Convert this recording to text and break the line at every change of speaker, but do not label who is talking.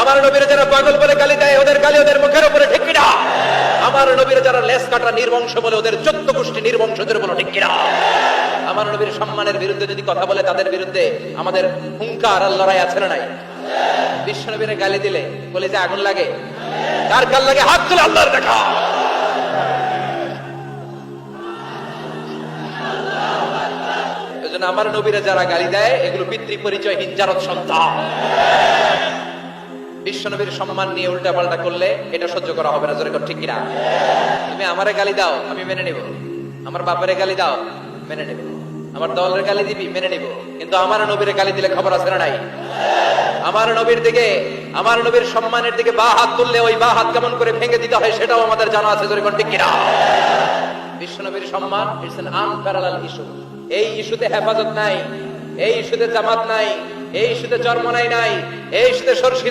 আমার নবীর যারা পাগল বলে গালি দেয় ওদের গালি ওদের মুখের উপরে ঠিক কিনা? আমার নবীর যারা লেস কাটা নির্বংশ বলে ওদের 14 গোষ্ঠী নির্বংশদের বলে ঠিক কিনা? আমার নবীর সম্মানের বিরুদ্ধে যদি কথা বলে তাদের বিরুদ্ধে আমাদের হুঙ্কার আর লড়াই আছে না নাই? বিশ্ব নবীর গালি দিলে বলে যে আগুন লাগে, কার কার লাগে? হাত তুলে আল্লাহর দেখা। এজন্য আমার নবীরা যারা গালি দেয় এগুলো পিতৃ পরিচয়হীন জারদ সন্তান। বিশ্ব নবীর সম্মান নিয়ে উল্টা পাল্টা করলে এটা সহ্য করা হবে না। জোরে কর ঠিক কিনা? তুমি আমারে গালি দাও আমি মেনে নিব, আমার বাপের গালি দাও মেনে নিব, আমার দলের গালি দিবি মেনে নিব, কিন্তু আমার নবীর গালি দিলে খবর আছে না নাই? আমার নবীর দিকে, আমার নবীর সম্মানের দিকে বা হাত তুললে ওই বা হাত কেমন করে ভেঙে দিতে হয় সেটাও আমাদের জানা আছে। জোরে কর ঠিক কিনা? বিশ্ব নবীর সম্মান ইটস অ্যান আনপ্যারালাল ইস্যু। এই ইস্যুতে হেফাজত নাই, এই ইস্যুতে জামাত নাই, এই ইস্যুতে চরমনাই নাই, এই ইস্যুতে সরষি